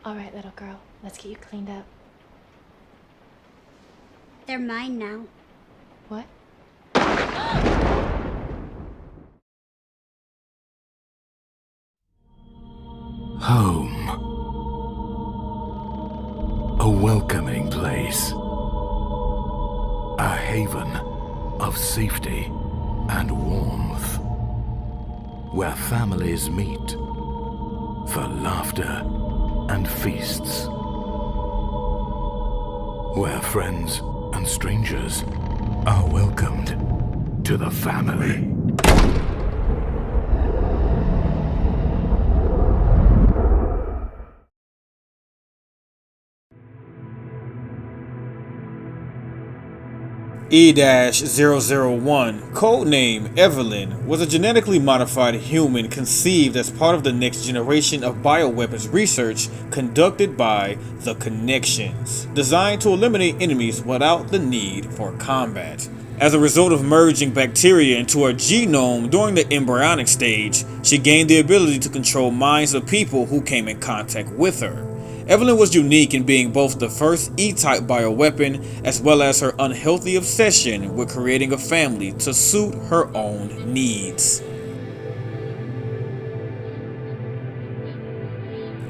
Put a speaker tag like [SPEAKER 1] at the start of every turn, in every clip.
[SPEAKER 1] Alright, little girl, let's get you cleaned up.
[SPEAKER 2] They're mine now.
[SPEAKER 1] What?
[SPEAKER 3] Home. A welcoming place. A haven of safety and warmth. Where families meet for laughter and feasts. Where friends and strangers are welcomed to the family.
[SPEAKER 4] E.83, codename Eveline, was a genetically modified human conceived as part of the next generation of bioweapons research conducted by The Connections, designed to eliminate enemies without the need for combat. As a result of merging bacteria into her genome during the embryonic stage, she gained the ability to control minds of people who came in contact with her. Eveline was unique in being both the first E-type bioweapon as well as her unhealthy obsession with creating a family to suit her own needs.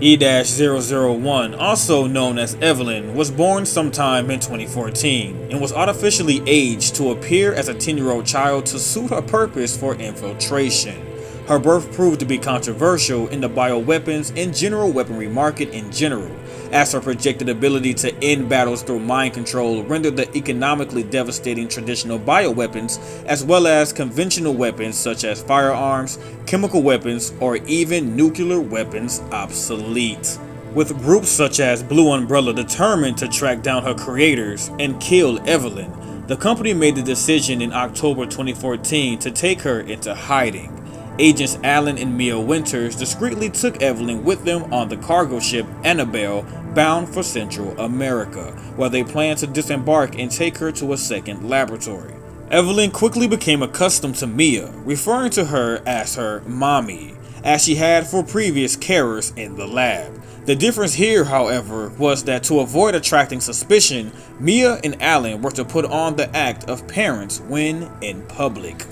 [SPEAKER 4] E-001, also known as Eveline, was born sometime in 2014 and was artificially aged to appear as a 10-year-old child to suit her purpose for infiltration. Her birth proved to be controversial in the bioweapons and general weaponry market in general, as her projected ability to end battles through mind control rendered the economically devastating traditional bioweapons as well as conventional weapons such as firearms, chemical weapons, or even nuclear weapons obsolete. With groups such as Blue Umbrella determined to track down her creators and kill Eveline, the company made the decision in October 2014 to take her into hiding. Agents Alan and Mia Winters discreetly took Eveline with them on the cargo ship Annabelle, bound for Central America, where they planned to disembark and take her to a second laboratory. Eveline quickly became accustomed to Mia, referring to her as her mommy, as she had for previous carers in the lab. The difference here, however, was that to avoid attracting suspicion, Mia and Alan were to put on the act of parents when in public.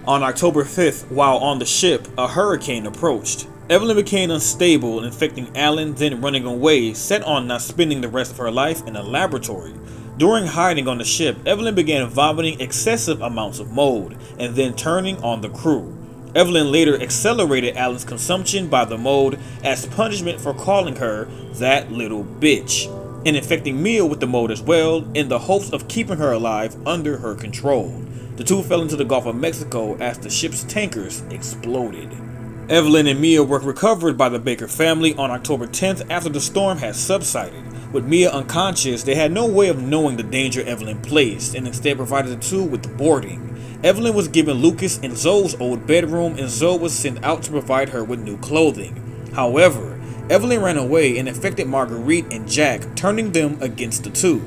[SPEAKER 4] On October 5th, while on the ship, a hurricane approached. Eveline became unstable, infecting Alan, then running away, set on not spending the rest of her life in a laboratory. During hiding on the ship, Eveline began vomiting excessive amounts of mold, and then turning on the crew. Eveline later accelerated Alan's consumption by the mold as punishment for calling her that little bitch, and infecting Mia with the mold as well, in the hopes of keeping her alive under her control. The two fell into the Gulf of Mexico as the ship's tankers exploded. Eveline and Mia were recovered by the Baker family on October 10th after the storm had subsided. With Mia unconscious, they had no way of knowing the danger Eveline placed and instead provided the two with boarding. Eveline was given Lucas and Zoe's old bedroom, and Zoe was sent out to provide her with new clothing. However, Eveline ran away and infected Marguerite and Jack, turning them against the two.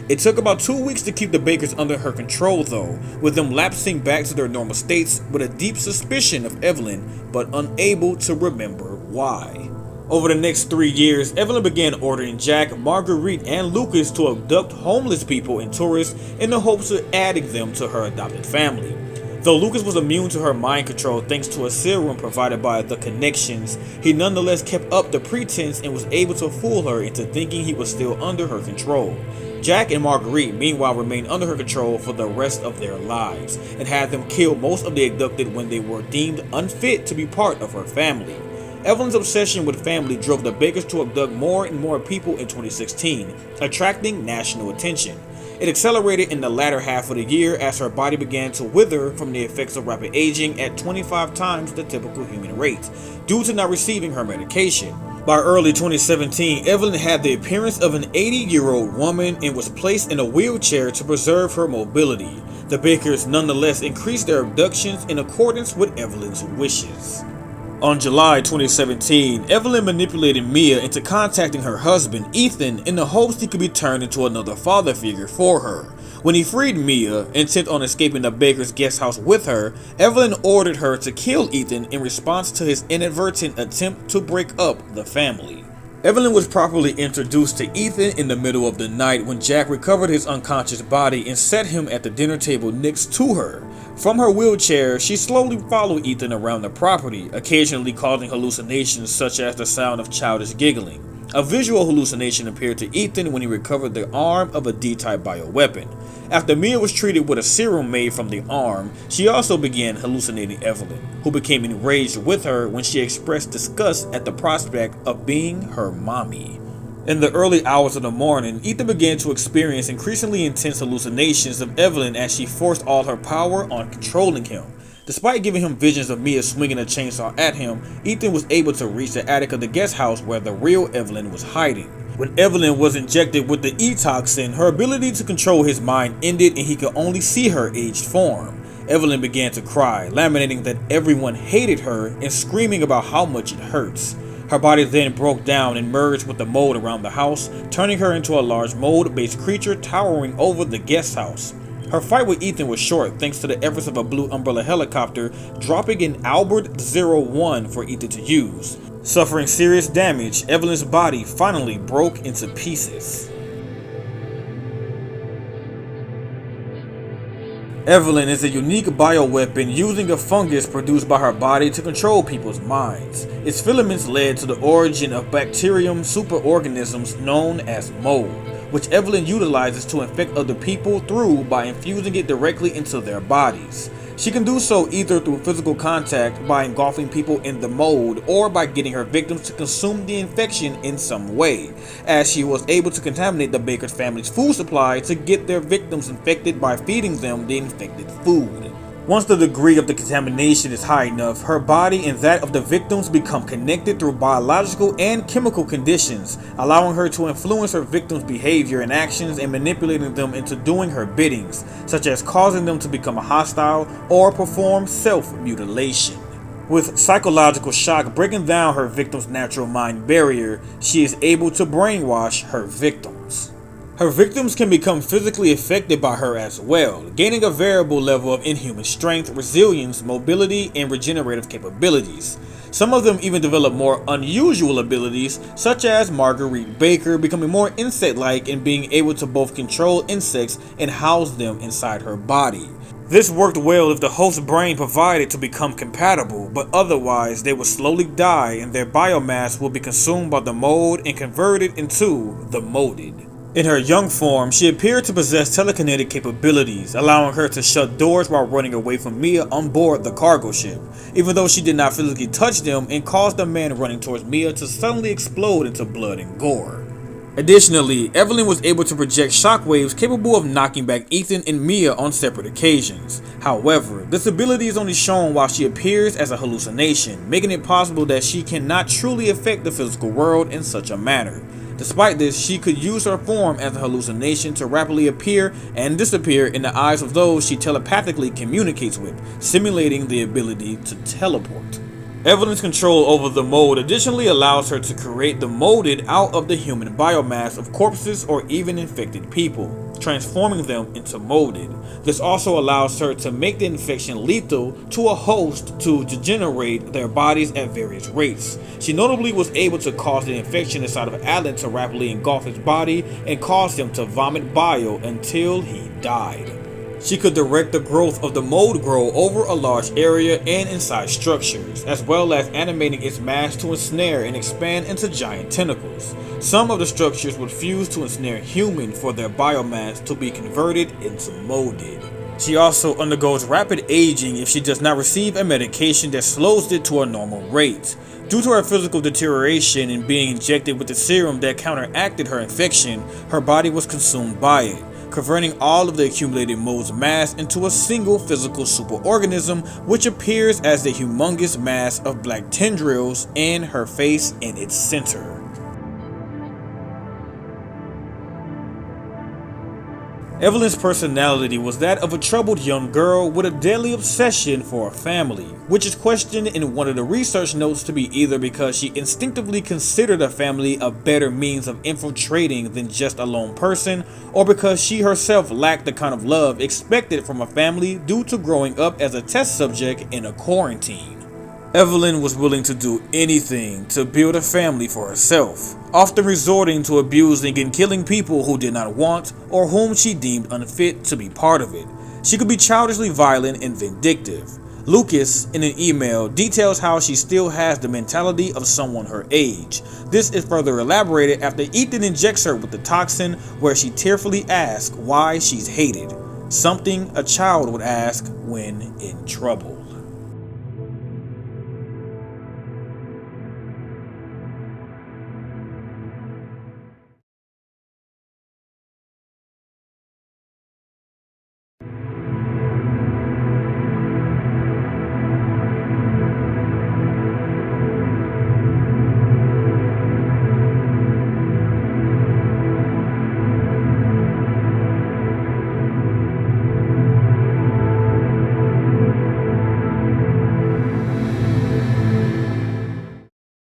[SPEAKER 4] It took about 2 weeks to keep the Bakers under her control though, with them lapsing back to their normal states with a deep suspicion of Eveline, but unable to remember why. Over the next 3 years, Eveline began ordering Jack, Marguerite, and Lucas to abduct homeless people and tourists in the hopes of adding them to her adopted family. Though Lucas was immune to her mind control thanks to a serum provided by The Connections, he nonetheless kept up the pretense and was able to fool her into thinking he was still under her control. Jack and Marguerite meanwhile remained under her control for the rest of their lives, and had them kill most of the abducted when they were deemed unfit to be part of her family. Eveline's obsession with family drove the Bakers to abduct more and more people in 2016, attracting national attention. It accelerated in the latter half of the year as her body began to wither from the effects of rapid aging at 25 times the typical human rate, due to not receiving her medication. By early 2017, Eveline had the appearance of an 80-year-old woman and was placed in a wheelchair to preserve her mobility. The Bakers nonetheless increased their abductions in accordance with Eveline's wishes. On July 2017, Eveline manipulated Mia into contacting her husband, Ethan, in the hopes he could be turned into another father figure for her. When he freed Mia, intent on escaping the Baker's guest house with her, Eveline ordered her to kill Ethan in response to his inadvertent attempt to break up the family. Eveline was properly introduced to Ethan in the middle of the night when Jack recovered his unconscious body and set him at the dinner table next to her. From her wheelchair, she slowly followed Ethan around the property, occasionally causing hallucinations such as the sound of childish giggling. A visual hallucination appeared to Ethan when he recovered the arm of a D-type bioweapon. After Mia was treated with a serum made from the arm, she also began hallucinating Eveline, who became enraged with her when she expressed disgust at the prospect of being her mommy. In the early hours of the morning, Ethan began to experience increasingly intense hallucinations of Eveline as she forced all her power on controlling him. Despite giving him visions of Mia swinging a chainsaw at him, Ethan was able to reach the attic of the guest house where the real Eveline was hiding. When Eveline was injected with the E-toxin, her ability to control his mind ended and he could only see her aged form. Eveline began to cry, lamenting that everyone hated her and screaming about how much it hurts. Her body then broke down and merged with the mold around the house, turning her into a large mold-based creature towering over the guest house. Her fight with Ethan was short thanks to the efforts of a blue umbrella helicopter dropping an Albert 01 for Ethan to use. Suffering serious damage, Eveline's body finally broke into pieces. Eveline is a unique bioweapon using a fungus produced by her body to control people's minds. Its filaments led to the origin of bacterium superorganisms known as mold, which Eveline utilizes to infect other people through by infusing it directly into their bodies. She can do so either through physical contact by engulfing people in the mold or by getting her victims to consume the infection in some way, as she was able to contaminate the Baker's family's food supply to get their victims infected by feeding them the infected food. Once the degree of the contamination is high enough, her body and that of the victims become connected through biological and chemical conditions, allowing her to influence her victims' behavior and actions and manipulating them into doing her biddings, such as causing them to become hostile or perform self-mutilation. With psychological shock breaking down her victim's natural mind barrier, she is able to brainwash her victims. Her victims can become physically affected by her as well, gaining a variable level of inhuman strength, resilience, mobility, and regenerative capabilities. Some of them even develop more unusual abilities, such as Marguerite Baker becoming more insect-like and being able to both control insects and house them inside her body. This worked well if the host's brain provided to become compatible, but otherwise they would slowly die and their biomass will be consumed by the mold and converted into the molded. In her young form, she appeared to possess telekinetic capabilities, allowing her to shut doors while running away from Mia on board the cargo ship, even though she did not physically touch them and caused the man running towards Mia to suddenly explode into blood and gore. Additionally, Eveline was able to project shockwaves capable of knocking back Ethan and Mia on separate occasions. However, this ability is only shown while she appears as a hallucination, making it possible that she cannot truly affect the physical world in such a manner. Despite this, she could use her form as a hallucination to rapidly appear and disappear in the eyes of those she telepathically communicates with, simulating the ability to teleport. Eveline's control over the mold additionally allows her to create the molded out of the human biomass of corpses or even infected people, transforming them into molded. This also allows her to make the infection lethal to a host to degenerate their bodies at various rates. She notably was able to cause the infection inside of Alan to rapidly engulf his body and cause him to vomit bile until he died. She could direct the growth of the mold grow over a large area and inside structures, as well as animating its mass to ensnare and expand into giant tentacles. Some of the structures would fuse to ensnare human for their biomass to be converted into molded. She also undergoes rapid aging if she does not receive a medication that slows it to a normal rate. Due to her physical deterioration and being injected with the serum that counteracted her infection, her body was consumed by it, converting all of the accumulated mold's mass into a single physical superorganism, which appears as the humongous mass of black tendrils and her face in its center. Eveline's personality was that of a troubled young girl with a deadly obsession for a family, which is questioned in one of the research notes to be either because she instinctively considered a family a better means of infiltrating than just a lone person, or because she herself lacked the kind of love expected from a family due to growing up as a test subject in a quarantine. Eveline was willing to do anything to build a family for herself, often resorting to abusing and killing people who did not want or whom she deemed unfit to be part of it. She could be childishly violent and vindictive. Lucas, in an email, details how she still has the mentality of someone her age. This is further elaborated after Ethan injects her with the toxin, where she tearfully asks why she's hated, something a child would ask when in trouble.